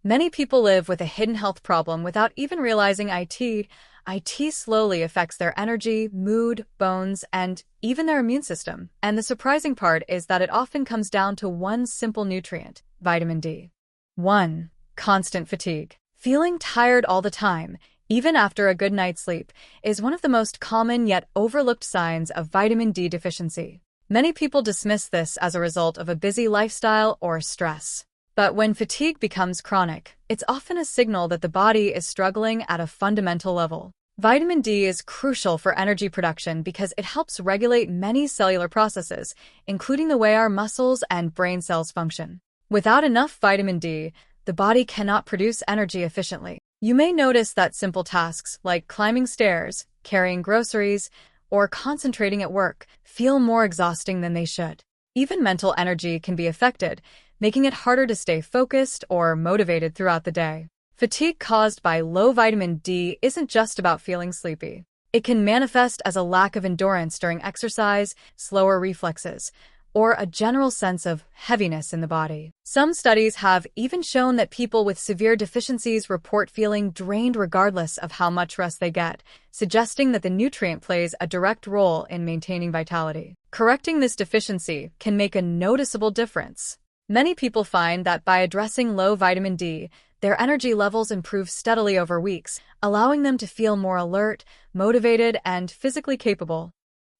Many people live with a hidden health problem without even realizing IT slowly affects their energy, mood, bones, and even their immune system. And the surprising part is that it often comes down to one simple nutrient, vitamin D. 1. Constant fatigue. Feeling tired all the time, even after a good night's sleep, is one of the most common yet overlooked signs of vitamin D deficiency. Many people dismiss this as a result of a busy lifestyle or stress. But when fatigue becomes chronic, it's often a signal that the body is struggling at a fundamental level. Vitamin D is crucial for energy production because it helps regulate many cellular processes, including the way our muscles and brain cells function. Without enough vitamin D, the body cannot produce energy efficiently. You may notice that simple tasks like climbing stairs, carrying groceries, or concentrating at work feel more exhausting than they should. Even mental energy can be affected, making it harder to stay focused or motivated throughout the day. Fatigue caused by low vitamin D isn't just about feeling sleepy. It can manifest as a lack of endurance during exercise, slower reflexes, or a general sense of heaviness in the body. Some studies have even shown that people with severe deficiencies report feeling drained regardless of how much rest they get, suggesting that the nutrient plays a direct role in maintaining vitality. Correcting this deficiency can make a noticeable difference. Many people find that by addressing low vitamin D, their energy levels improve steadily over weeks, allowing them to feel more alert, motivated, and physically capable.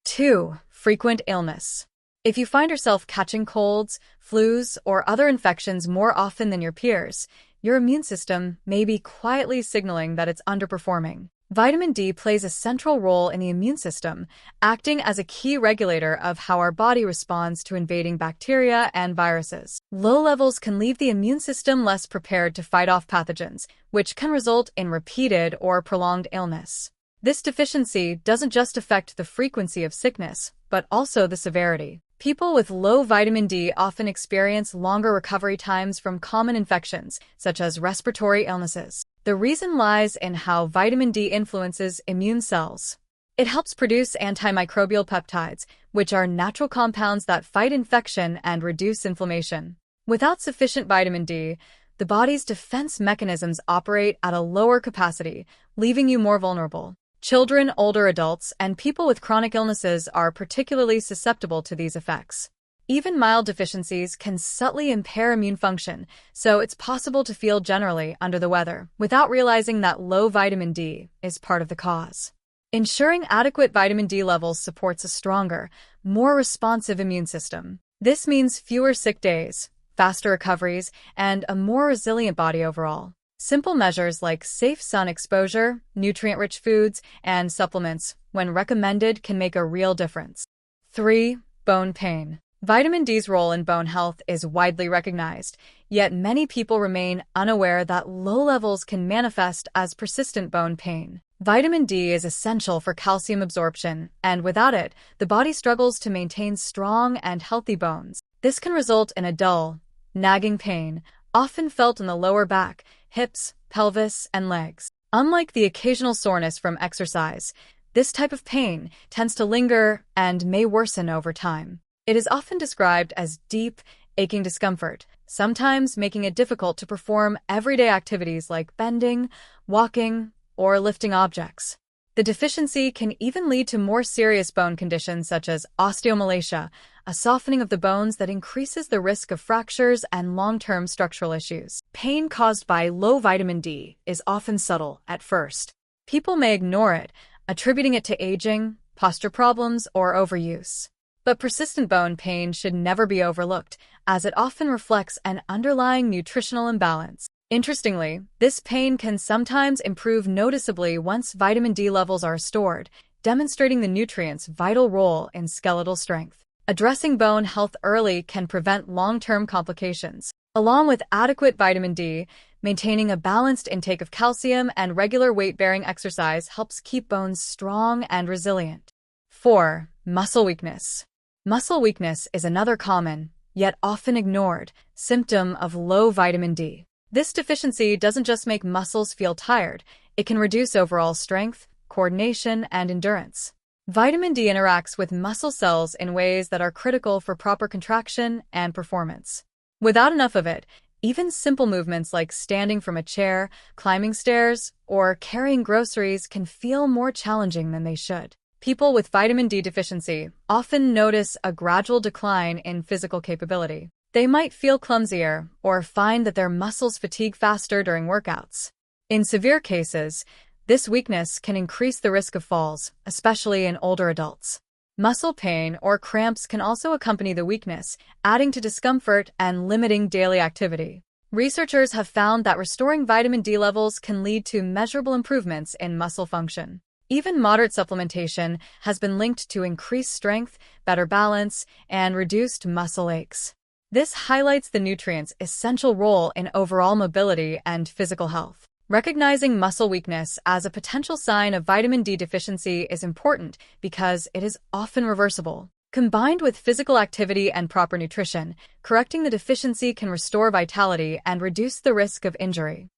2. Frequent illness. If you find yourself catching colds, flus, or other infections more often than your peers, your immune system may be quietly signaling that it's underperforming. Vitamin D plays a central role in the immune system, acting as a key regulator of how our body responds to invading bacteria and viruses. Low levels can leave the immune system less prepared to fight off pathogens, which can result in repeated or prolonged illness. This deficiency doesn't just affect the frequency of sickness, but also the severity. People with low vitamin D often experience longer recovery times from common infections, such as respiratory illnesses. The reason lies in how vitamin D influences immune cells. It helps produce antimicrobial peptides, which are natural compounds that fight infection and reduce inflammation. Without sufficient vitamin D, the body's defense mechanisms operate at a lower capacity, leaving you more vulnerable. Children, older adults, and people with chronic illnesses are particularly susceptible to these effects. Even mild deficiencies can subtly impair immune function, so it's possible to feel generally under the weather without realizing that low vitamin D is part of the cause. Ensuring adequate vitamin D levels supports a stronger, more responsive immune system. This means fewer sick days, faster recoveries, and a more resilient body overall. Simple measures like safe sun exposure, nutrient-rich foods, and supplements, when recommended, can make a real difference. 3. Bone pain. Vitamin D's role in bone health is widely recognized, yet many people remain unaware that low levels can manifest as persistent bone pain. Vitamin D is essential for calcium absorption, and without it, the body struggles to maintain strong and healthy bones. This can result in a dull, nagging pain, often felt in the lower back, hips, pelvis, and legs. Unlike the occasional soreness from exercise, this type of pain tends to linger and may worsen over time. It is often described as deep, aching discomfort, sometimes making it difficult to perform everyday activities like bending, walking, or lifting objects. The deficiency can even lead to more serious bone conditions such as osteomalacia, a softening of the bones that increases the risk of fractures and long-term structural issues. Pain caused by low vitamin D is often subtle at first. People may ignore it, attributing it to aging, posture problems, or overuse. But persistent bone pain should never be overlooked, as it often reflects an underlying nutritional imbalance. Interestingly, this pain can sometimes improve noticeably once vitamin D levels are restored, demonstrating the nutrient's vital role in skeletal strength. Addressing bone health early can prevent long-term complications. Along with adequate vitamin D, maintaining a balanced intake of calcium and regular weight-bearing exercise helps keep bones strong and resilient. 4. Muscle weakness. Muscle weakness is another common, yet often ignored, symptom of low vitamin D. This deficiency doesn't just make muscles feel tired, it can reduce overall strength, coordination, and endurance. Vitamin D interacts with muscle cells in ways that are critical for proper contraction and performance. Without enough of it, Even simple movements like standing from a chair, climbing stairs, or carrying groceries can feel more challenging than they should. People with vitamin D deficiency often notice a gradual decline in physical capability. They might feel clumsier or find that their muscles fatigue faster during workouts. In severe cases, this weakness can increase the risk of falls, especially in older adults. Muscle pain or cramps can also accompany the weakness, adding to discomfort and limiting daily activity. Researchers have found that restoring vitamin D levels can lead to measurable improvements in muscle function. Even moderate supplementation has been linked to increased strength, better balance, and reduced muscle aches. This highlights the nutrient's essential role in overall mobility and physical health. Recognizing muscle weakness as a potential sign of vitamin D deficiency is important because it is often reversible. Combined with physical activity and proper nutrition, correcting the deficiency can restore vitality and reduce the risk of injury.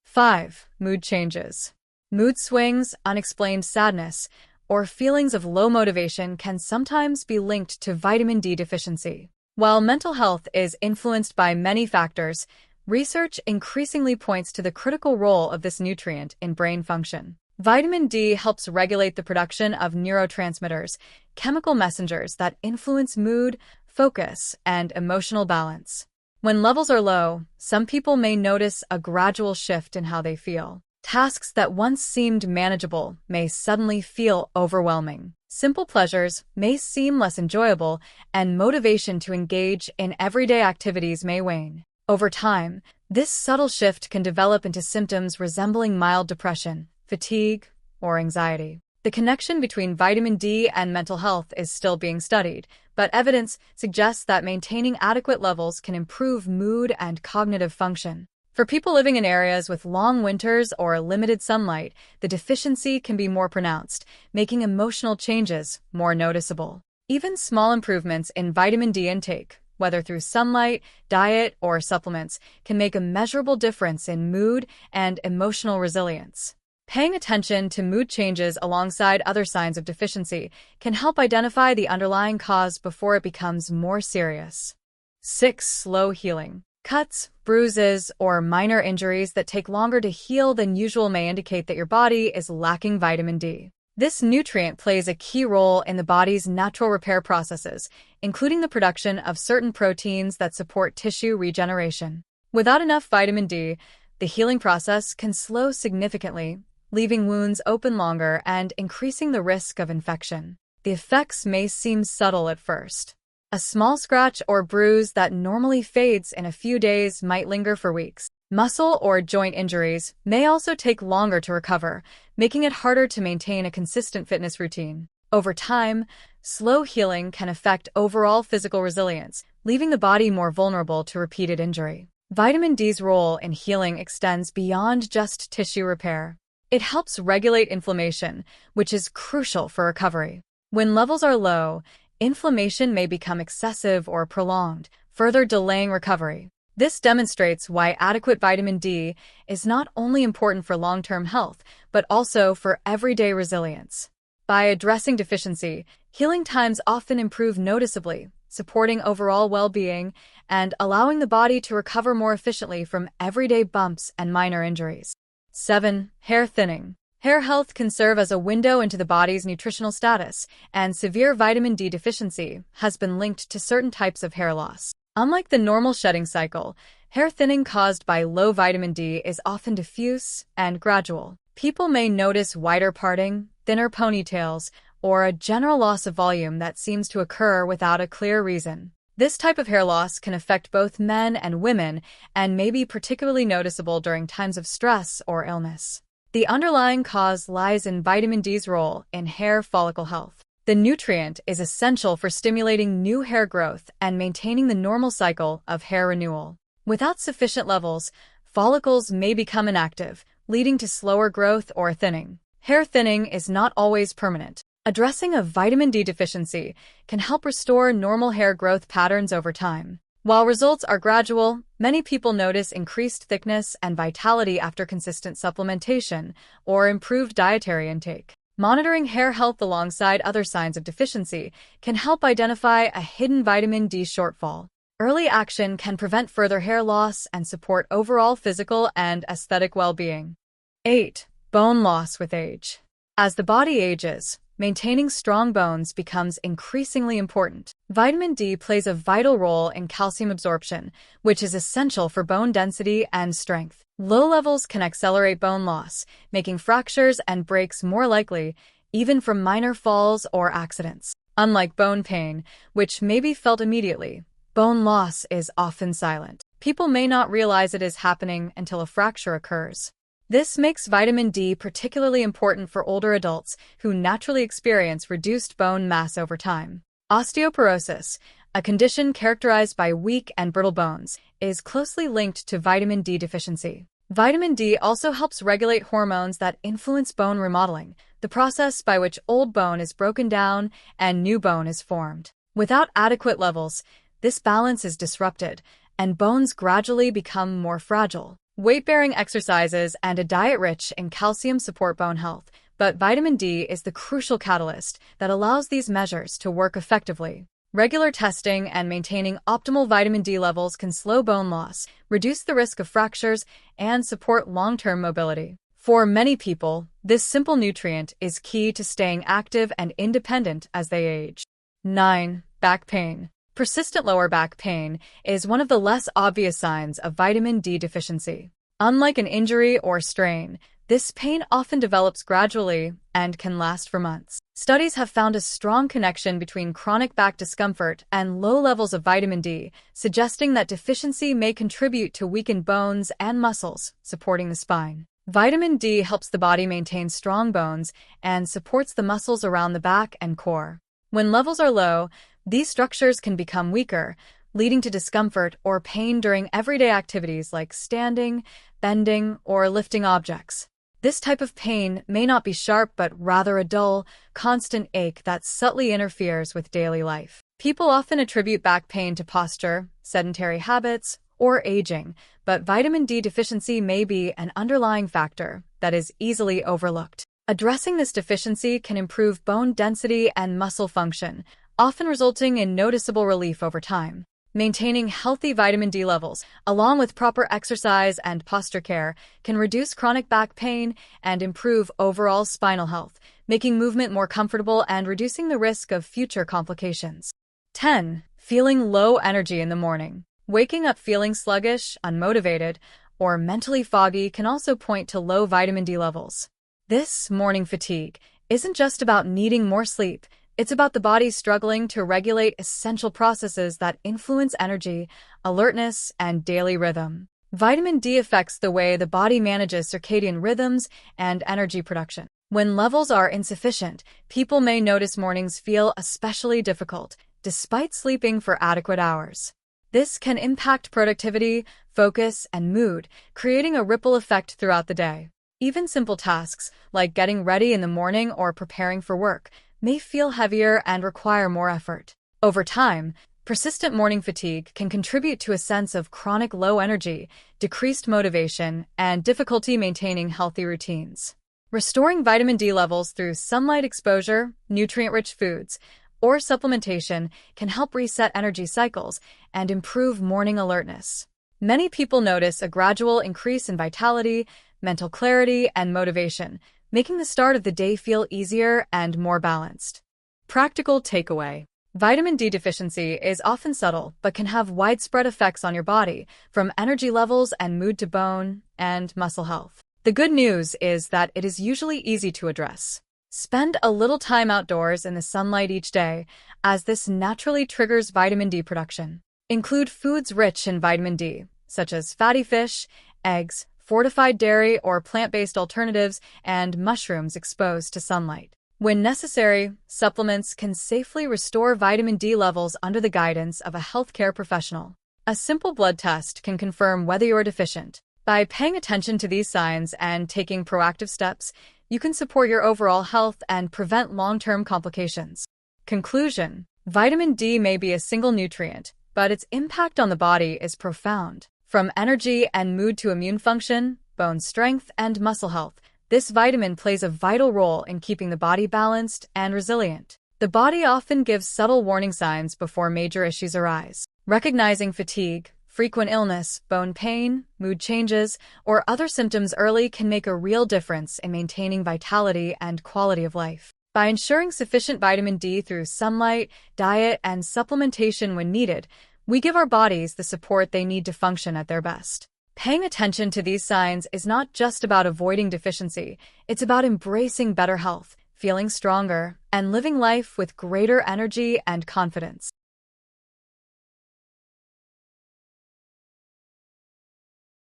5. Mood changes. Mood swings, unexplained sadness, or feelings of low motivation can sometimes be linked to vitamin D deficiency. While mental health is influenced by many factors, research increasingly points to the critical role of this nutrient in brain function. Vitamin D helps regulate the production of neurotransmitters, chemical messengers that influence mood, focus, and emotional balance. When levels are low, some people may notice a gradual shift in how they feel. Tasks that once seemed manageable may suddenly feel overwhelming. Simple pleasures may seem less enjoyable, and motivation to engage in everyday activities may wane. Over time, this subtle shift can develop into symptoms resembling mild depression, fatigue, or anxiety. The connection between vitamin D and mental health is still being studied, but evidence suggests that maintaining adequate levels can improve mood and cognitive function. For people living in areas with long winters or limited sunlight, the deficiency can be more pronounced, making emotional changes more noticeable. Even small improvements in vitamin D intake, whether through sunlight, diet, or supplements, can make a measurable difference in mood and emotional resilience. Paying attention to mood changes alongside other signs of deficiency can help identify the underlying cause before it becomes more serious. 6. Slow healing. Cuts, bruises, or minor injuries that take longer to heal than usual may indicate that your body is lacking vitamin D. This nutrient plays a key role in the body's natural repair processes, including the production of certain proteins that support tissue regeneration. Without enough vitamin D, the healing process can slow significantly, leaving wounds open longer and increasing the risk of infection. The effects may seem subtle at first. A small scratch or bruise that normally fades in a few days might linger for weeks. Muscle or joint injuries may also take longer to recover, making it harder to maintain a consistent fitness routine. Over time, slow healing can affect overall physical resilience, leaving the body more vulnerable to repeated injury. Vitamin D's role in healing extends beyond just tissue repair. It helps regulate inflammation, which is crucial for recovery. When levels are low, inflammation may become excessive or prolonged, further delaying recovery. This demonstrates why adequate vitamin D is not only important for long-term health, but also for everyday resilience. By addressing deficiency, healing times often improve noticeably, supporting overall well-being and allowing the body to recover more efficiently from everyday bumps and minor injuries. 7. Hair thinning. Hair health can serve as a window into the body's nutritional status, and severe vitamin D deficiency has been linked to certain types of hair loss. Unlike the normal shedding cycle, hair thinning caused by low vitamin D is often diffuse and gradual. People may notice wider parting, thinner ponytails, or a general loss of volume that seems to occur without a clear reason. This type of hair loss can affect both men and women and may be particularly noticeable during times of stress or illness. The underlying cause lies in vitamin D's role in hair follicle health. The nutrient is essential for stimulating new hair growth and maintaining the normal cycle of hair renewal. Without sufficient levels, follicles may become inactive, leading to slower growth or thinning. Hair thinning is not always permanent. Addressing a vitamin D deficiency can help restore normal hair growth patterns over time. While results are gradual, many people notice increased thickness and vitality after consistent supplementation or improved dietary intake. Monitoring hair health alongside other signs of deficiency can help identify a hidden vitamin D shortfall. Early action can prevent further hair loss and support overall physical and aesthetic well-being. 8. Bone loss with age. As the body ages, maintaining strong bones becomes increasingly important. Vitamin D plays a vital role in calcium absorption, which is essential for bone density and strength. Low levels can accelerate bone loss, making fractures and breaks more likely, even from minor falls or accidents. Unlike bone pain, which may be felt immediately, bone loss is often silent. People may not realize it is happening until a fracture occurs. This makes vitamin D particularly important for older adults who naturally experience reduced bone mass over time. Osteoporosis, a condition characterized by weak and brittle bones, is closely linked to vitamin D deficiency. Vitamin D also helps regulate hormones that influence bone remodeling, the process by which old bone is broken down and new bone is formed. Without adequate levels, this balance is disrupted, and bones gradually become more fragile. Weight-bearing exercises and a diet rich in calcium support bone health, but vitamin D is the crucial catalyst that allows these measures to work effectively. Regular testing and maintaining optimal vitamin D levels can slow bone loss, reduce the risk of fractures, and support long-term mobility. For many people, this simple nutrient is key to staying active and independent as they age. 9. Back pain. Persistent lower back pain is one of the less obvious signs of vitamin D deficiency. Unlike an injury or strain, this pain often develops gradually and can last for months. Studies have found a strong connection between chronic back discomfort and low levels of vitamin D, suggesting that deficiency may contribute to weakened bones and muscles, supporting the spine. Vitamin D helps the body maintain strong bones and supports the muscles around the back and core. When levels are low, these structures can become weaker, leading to discomfort or pain during everyday activities like standing, bending, or lifting objects. This type of pain may not be sharp but rather a dull, constant ache that subtly interferes with daily life. People often attribute back pain to posture, sedentary habits, or aging, but vitamin D deficiency may be an underlying factor that is easily overlooked. Addressing this deficiency can improve bone density and muscle function, often resulting in noticeable relief over time. Maintaining healthy vitamin D levels, along with proper exercise and posture care, can reduce chronic back pain and improve overall spinal health, making movement more comfortable and reducing the risk of future complications. 10. Feeling low energy in the morning. Waking up feeling sluggish, unmotivated, or mentally foggy can also point to low vitamin D levels. This morning fatigue isn't just about needing more sleep. It's about the body struggling to regulate essential processes that influence energy, alertness, and daily rhythm. Vitamin D affects the way the body manages circadian rhythms and energy production. When levels are insufficient, people may notice mornings feel especially difficult, despite sleeping for adequate hours. This can impact productivity, focus, and mood, creating a ripple effect throughout the day. Even simple tasks, like getting ready in the morning or preparing for work, may feel heavier and require more effort. Over time, persistent morning fatigue can contribute to a sense of chronic low energy, decreased motivation, and difficulty maintaining healthy routines. Restoring vitamin D levels through sunlight exposure, nutrient-rich foods, or supplementation can help reset energy cycles and improve morning alertness. Many people notice a gradual increase in vitality, mental clarity, and motivation, making the start of the day feel easier and more balanced. Practical takeaway. Vitamin D deficiency is often subtle but can have widespread effects on your body, from energy levels and mood to bone and muscle health. The good news is that it is usually easy to address. Spend a little time outdoors in the sunlight each day, as this naturally triggers vitamin D production. Include foods rich in vitamin D, such as fatty fish, eggs, fortified dairy or plant-based alternatives, and mushrooms exposed to sunlight. When necessary, supplements can safely restore vitamin D levels under the guidance of a healthcare professional. A simple blood test can confirm whether you're deficient. By paying attention to these signs and taking proactive steps, you can support your overall health and prevent long-term complications. Conclusion. Vitamin D may be a single nutrient, but its impact on the body is profound. From energy and mood to immune function, bone strength, and muscle health, this vitamin plays a vital role in keeping the body balanced and resilient. The body often gives subtle warning signs before major issues arise. Recognizing fatigue, frequent illness, bone pain, mood changes, or other symptoms early can make a real difference in maintaining vitality and quality of life. By ensuring sufficient vitamin D through sunlight, diet, and supplementation when needed, we give our bodies the support they need to function at their best. Paying attention to these signs is not just about avoiding deficiency, it's about embracing better health, feeling stronger, and living life with greater energy and confidence.